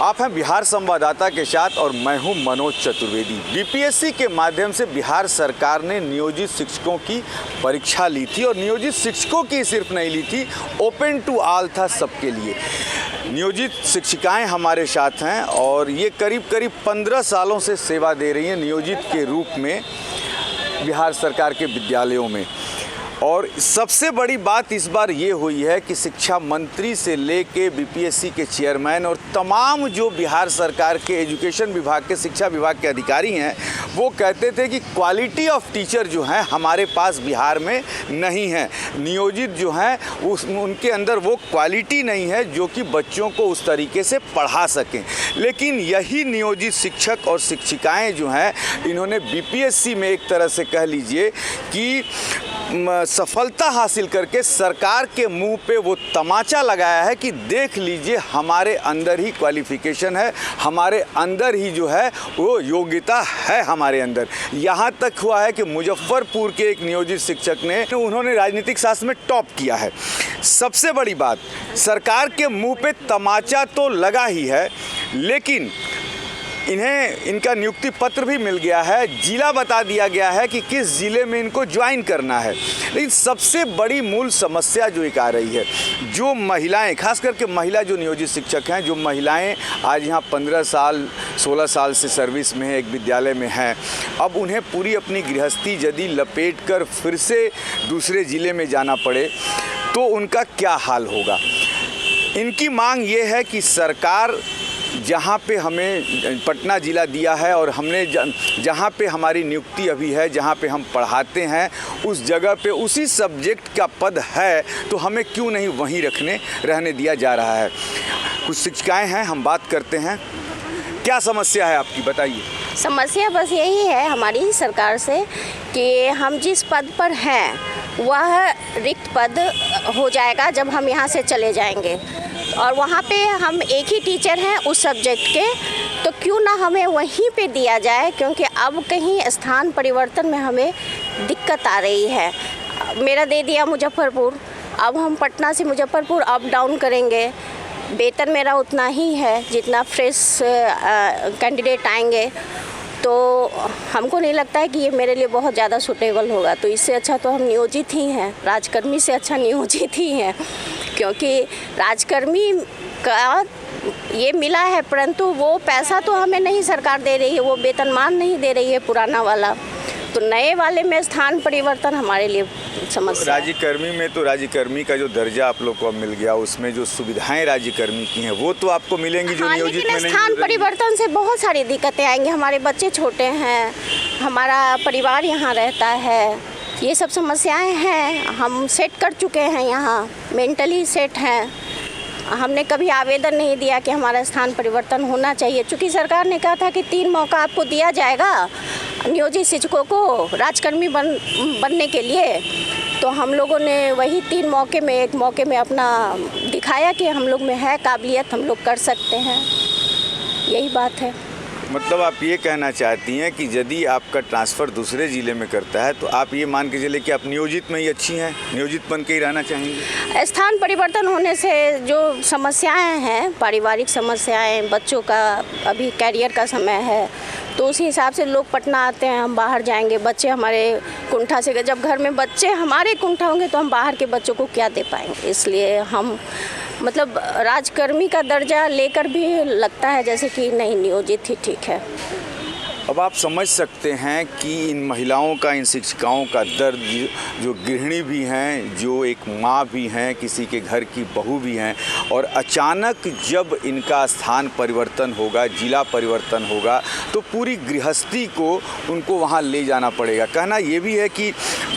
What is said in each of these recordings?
आप हैं बिहार संवाददाता के साथ और मैं हूं मनोज चतुर्वेदी। बीपीएससी के माध्यम से बिहार सरकार ने नियोजित शिक्षकों की परीक्षा ली थी और नियोजित शिक्षकों की सिर्फ नहीं ली थी, ओपन टू ऑल था सबके लिए। नियोजित शिक्षिकाएं हमारे साथ हैं और ये करीब 15 सालों से सेवा दे रही हैं नियोजित के रूप में बिहार सरकार के विद्यालयों में। और सबसे बड़ी बात इस बार ये हुई है कि शिक्षा मंत्री से लेके बीपीएससी के चेयरमैन और तमाम जो बिहार सरकार के एजुकेशन विभाग के शिक्षा विभाग के अधिकारी हैं, वो कहते थे कि क्वालिटी ऑफ टीचर जो हैं हमारे पास बिहार में नहीं है। नियोजित जो हैं उनके अंदर वो क्वालिटी नहीं है जो कि बच्चों को उस तरीके से पढ़ा सकें। लेकिन यही नियोजित शिक्षक और शिक्षिकाएँ जो हैं, इन्होंने बीपीएससी में एक तरह से कह लीजिए कि सफलता हासिल करके सरकार के मुंह पे वो तमाचा लगाया है कि देख लीजिए हमारे अंदर ही क्वालिफिकेशन है, हमारे अंदर ही जो है वो योग्यता है हमारे अंदर। यहाँ तक हुआ है कि मुजफ्फरपुर के एक नियोजित शिक्षक ने उन्होंने राजनीतिक शास्त्र में टॉप किया है। सबसे बड़ी बात, सरकार के मुंह पे तमाचा तो लगा ही है, लेकिन इनका नियुक्ति पत्र भी मिल गया है, जिला बता दिया गया है कि किस ज़िले में इनको ज्वाइन करना है। लेकिन सबसे बड़ी मूल समस्या जो एक आ रही है, जो महिलाएं, खास करके महिला जो नियोजित शिक्षक हैं, जो महिलाएं आज यहाँ 15 साल 16 साल से सर्विस में है, एक विद्यालय में हैं, अब उन्हें पूरी अपनी गृहस्थी यदि लपेट कर फिर से दूसरे ज़िले में जाना पड़े तो उनका क्या हाल होगा। इनकी मांग ये है कि सरकार जहाँ पे हमें पटना ज़िला दिया है और हमने जहाँ पे हमारी नियुक्ति अभी है, जहाँ पे हम पढ़ाते हैं, उस जगह पे उसी सब्जेक्ट का पद है, तो हमें क्यों नहीं वहीं रहने दिया जा रहा है। कुछ शिक्षिकाएं हैं, हम बात करते हैं। क्या समस्या है आपकी, बताइए। समस्या बस यही है हमारी सरकार से कि हम जिस पद पर हैं वह रिक्त पद हो जाएगा जब हम यहाँ से चले जाएंगे, और वहाँ पे हम एक ही टीचर हैं उस सब्जेक्ट के, तो क्यों ना हमें वहीं पे दिया जाए, क्योंकि अब कहीं स्थान परिवर्तन में हमें दिक्कत आ रही है। मेरा दे दिया मुजफ्फरपुर, अब हम पटना से मुजफ्फरपुर अप डाउन करेंगे, वेतन मेरा उतना ही है जितना फ्रेश कैंडिडेट आएंगे, तो हमको नहीं लगता है कि ये मेरे लिए बहुत ज़्यादा सूटेबल होगा। तो इससे अच्छा तो हम नियोजित ही हैं, राजकर्मी से अच्छा नियोजित ही हैं, क्योंकि राजकर्मी का ये मिला है, परंतु वो पैसा तो हमें नहीं सरकार दे रही है, वो वेतनमान नहीं दे रही है पुराना वाला, तो नए वाले में स्थान परिवर्तन हमारे लिए समस्या है। राज्यकर्मी में तो राज्यकर्मी का जो दर्जा आप लोग को अब मिल गया, उसमें जो सुविधाएं राज्यकर्मी की हैं वो तो आपको मिलेंगी जो नियोजित में नहीं। स्थान परिवर्तन से बहुत सारी दिक्कतें आएंगी, हमारे बच्चे छोटे हैं, हमारा परिवार यहाँ रहता है, ये सब समस्याएं हैं। हम सेट कर चुके हैं, यहाँ मेंटली सेट हैं, हमने कभी आवेदन नहीं दिया कि हमारा स्थान परिवर्तन होना चाहिए, क्योंकि सरकार ने कहा था कि 3 मौका आपको दिया जाएगा नियोजित शिक्षकों को राजकर्मी बनने के लिए। तो हम लोगों ने वही 3 मौके में एक मौके में अपना दिखाया कि हम लोग में है काबिलियत, हम लोग कर सकते हैं, यही बात है। मतलब आप ये कहना चाहती हैं कि यदि आपका ट्रांसफ़र दूसरे ज़िले में करता है तो आप ये मान के चले कि आप नियोजित में ही अच्छी हैं, नियोजित बन के ही रहना चाहेंगे। स्थान परिवर्तन होने से जो समस्याएं हैं, पारिवारिक समस्याएं, बच्चों का अभी कैरियर का समय है, तो उसी हिसाब से लोग पटना आते हैं, हम बाहर जाएंगे, बच्चे हमारे कुंठा से, जब घर में बच्चे हमारे कुंठा होंगे तो हम बाहर के बच्चों को क्या दे पाएंगे। इसलिए हम मतलब राजकर्मी का दर्जा लेकर भी लगता है जैसे कि नहीं, नियोजित ही ठीक है। अब आप समझ सकते हैं कि इन महिलाओं का, इन शिक्षिकाओं का दर्द, जो गृहिणी भी हैं, जो एक माँ भी हैं, किसी के घर की बहू भी हैं, और अचानक जब इनका स्थान परिवर्तन होगा, जिला परिवर्तन होगा, तो पूरी गृहस्थी को उनको वहाँ ले जाना पड़ेगा। कहना ये भी है कि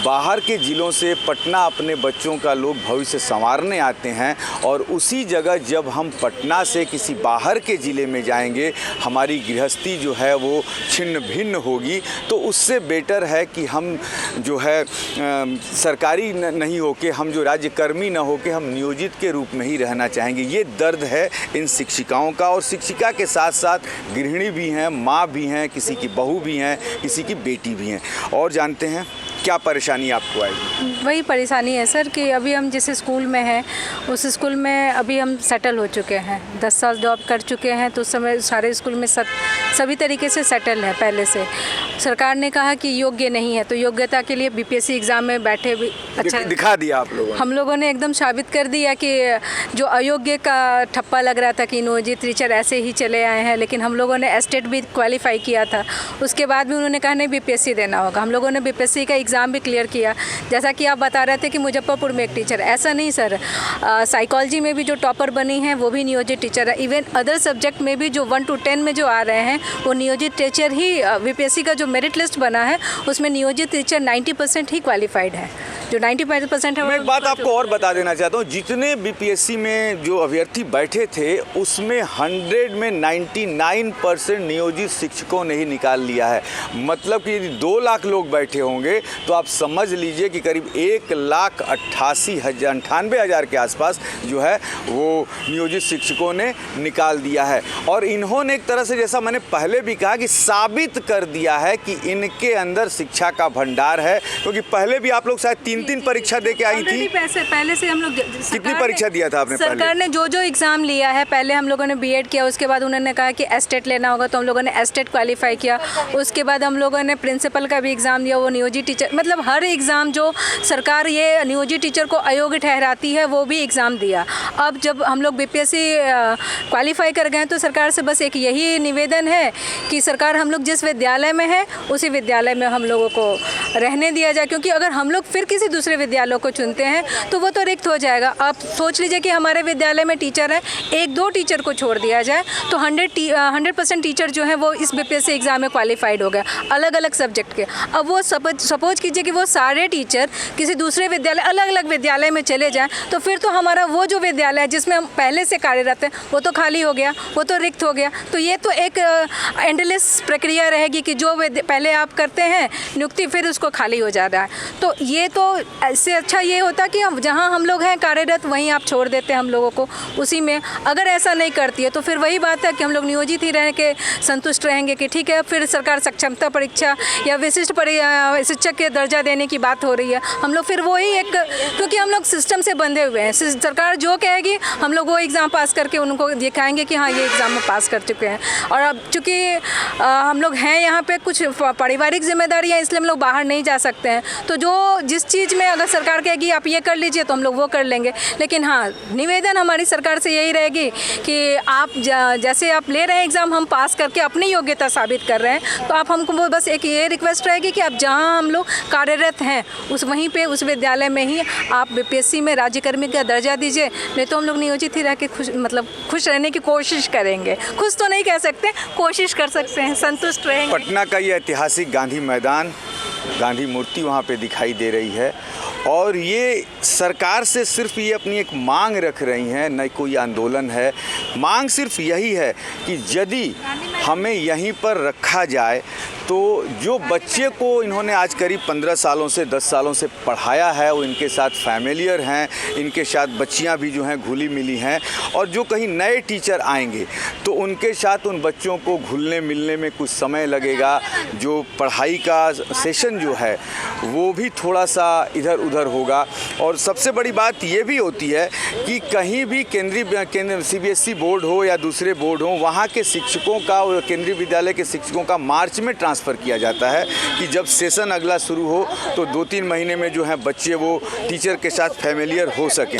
बाहर के ज़िलों से पटना अपने बच्चों का लोग भविष्य संवारने आते हैं, और उसी जगह जब हम पटना से किसी बाहर के ज़िले में जाएंगे, हमारी गृहस्थी जो है वो छिन्न भिन्न होगी। तो उससे बेटर है कि हम जो है सरकारी नहीं होके, हम जो राज्यकर्मी न होके, हम नियोजित के रूप में ही रहना चाहेंगे। ये दर्द है इन शिक्षिकाओं का, और शिक्षिका के साथ साथ गृहिणी भी हैं, माँ भी हैं, किसी की बहू भी हैं, किसी की बेटी भी हैं। और जानते हैं क्या परेशानी आपको आएगी? वही परेशानी है सर कि अभी हम जिस स्कूल में हैं उस स्कूल में अभी हम सेटल हो चुके हैं, 10 साल जॉब कर चुके हैं, तो उस समय सारे स्कूल में सभी तरीके से सेटल है पहले से। सरकार ने कहा कि योग्य नहीं है, तो योग्यता के लिए बीपीएससी एग्ज़ाम में बैठे भी अच्छा दिखा दिया आप लोगों ने। हम लोगों ने एकदम साबित कर दिया कि जो अयोग्य का ठप्पा लग रहा था कि नियोजित टीचर ऐसे ही चले आए हैं, लेकिन हम लोगों ने एस्टेट भी क्वालिफाई किया था। उसके बाद भी उन्होंने कहा नहीं बीपीएससी देना होगा। हम लोगों ने बीपीएससी का एग्ज़ाम भी क्लियर किया। जैसा कि आप बता रहे थे कि मुजफ्फरपुर में एक टीचर, ऐसा नहीं सर, साइकोलॉजी में भी जो टॉपर बनी हैं वो भी नियोजित टीचर है। इवन अदर सब्जेक्ट में भी जो 1 to 10 में जो आ रहे हैं वो नियोजित टीचर ही। बीपीएससी का जो मेरिट लिस्ट बना है उसमें नियोजित टीचर 90% ही क्वालिफाइड है। जो 95% है। मैं एक बात आपको और बता देना चाहता हूँ, जितने बीपीएससी में जो अभ्यर्थी बैठे थे उसमें 100 में 99% नियोजित शिक्षकों ने ही निकाल लिया है। मतलब कि यदि 2 लाख लोग बैठे होंगे तो आप समझ लीजिए कि करीब 1,98,000 के आसपास जो है वो नियोजित शिक्षकों ने निकाल दिया है। और इन्होंने एक तरह से, जैसा मैंने पहले भी कहा, कि साबित कर दिया है कि इनके अंदर शिक्षा का भंडार है। क्योंकि पहले भी आप लोग शायद 3 परीक्षा दे के आई थी। पहले से हम लोग कितनी परीक्षा दिया था आपने? सरकार ने जो एग्ज़ाम लिया है, पहले हम लोगों ने बीएड किया, उसके बाद उन्होंने कहा कि एस्टेट लेना होगा तो हम लोगों ने एस्टेट क्वालिफाई किया। उसके बाद हम लोगों ने प्रिंसिपल का भी एग्ज़ाम दिया, वो नियोजित टीचर, मतलब हर एग्ज़ाम जो सरकार ये नियोजित टीचर को अयोग्य ठहराती है वो भी एग्ज़ाम दिया। अब जब हम लोग बीपीएससी क्वालिफाई कर गए तो सरकार से बस एक यही निवेदन है कि सरकार हम लोग जिस विद्यालय में है उसी विद्यालय में हम लोगों को रहने दिया जाए। क्योंकि अगर हम लोग फिर किसी दूसरे विद्यालयों को चुनते हैं तो वो तो रिक्त हो जाएगा। आप सोच लीजिए कि हमारे विद्यालय में टीचर है, 1-2 टीचर को छोड़ दिया जाए तो 100% टीचर जो है वो इस बीपीएससी एग्ज़ाम में क्वालिफाइड हो गए अलग अलग सब्जेक्ट के। अब वो सपोज कीजिए कि वो सारे टीचर किसी दूसरे विद्यालय, अलग अलग विद्यालय में चले जाएं तो फिर तो हमारा वो जो विद्यालय है जिसमें हम पहले से कार्यरत हैं वो तो खाली हो गया, वो तो रिक्त हो गया। तो ये तो एक एंडलेस प्रक्रिया रहेगी कि जो पहले आप करते हैं नियुक्ति, फिर उसको खाली हो जा रहा है। तो ये तो इससे अच्छा ये होता कि हम जहाँ हम लोग हैं कार्यरत वहीं आप छोड़ देते हैं हम लोगों को उसी में। अगर ऐसा नहीं करती है तो फिर वही बात है कि हम लोग नियोजित ही रह के संतुष्ट रहेंगे कि ठीक है, फिर सरकार सक्षमता परीक्षा या विशिष्ट शिक्षक के दर्जा देने की बात हो रही है। हम लोग फिर वही एक, क्योंकि हम लोग सिस्टम से बंधे हुए हैं, सरकार जो कहेगी हम लोग वो एग्ज़ाम पास करके उनको दिखाएंगे कि हाँ ये एग्ज़ाम में पास कर चुके हैं। और अब चूँकि हम लोग हैं यहाँ पे कुछ पारिवारिक जिम्मेदारियाँ, इसलिए हम लोग बाहर नहीं जा सकते हैं। तो जो जिस चीज़ में अगर सरकार कहेगी आप ये कर लीजिए तो हम लोग वो कर लेंगे। लेकिन हाँ, निवेदन हमारी सरकार से यही रहेगी कि आप जैसे आप ले रहे हैं एग्ज़ाम, हम पास करके अपनी योग्यता साबित कर रहे हैं, तो आप हमको वो बस एक ये रिक्वेस्ट रहेगी कि आप जहाँ हम लोग कार्यरत हैं वहीं पे उस विद्यालय में ही आप बीपीएससी में राज्यकर्मी का दर्जा दीजिए। नहीं तो हम लोग नियोजित ही रह के खुश रहने की कोशिश करेंगे। खुश तो नहीं कह सकते, कोशिश कर सकते हैं, संतुष्ट रहेंगे। पटना का ये ऐतिहासिक गांधी मैदान, गांधी मूर्ति वहाँ पे दिखाई दे रही है और ये सरकार से सिर्फ ये अपनी एक मांग रख रही हैं, न कोई आंदोलन है। मांग सिर्फ यही है कि यदि हमें यहीं पर रखा जाए तो जो बच्चे को इन्होंने आज करीब 15 सालों से 10 सालों से पढ़ाया है वो इनके साथ फैमिलियर हैं, इनके साथ बच्चियां भी जो हैं घुली मिली हैं। और जो कहीं नए टीचर आएंगे तो उनके साथ उन बच्चों को घुलने मिलने में कुछ समय लगेगा। जो पढ़ाई का सेशन जो है वो भी थोड़ा सा इधर उधर होगा। और सबसे बड़ी बात ये भी होती है कि कहीं भी केंद्रीय सीबीएसई बोर्ड हो या दूसरे बोर्ड हो, वहाँ के शिक्षकों का, केंद्रीय विद्यालय के शिक्षकों का मार्च में ट्रांसफ़र किया जाता है कि जब सेशन अगला शुरू हो तो 2-3 महीने में जो है बच्चे वो टीचर के साथ फैमिलियर हो सकें।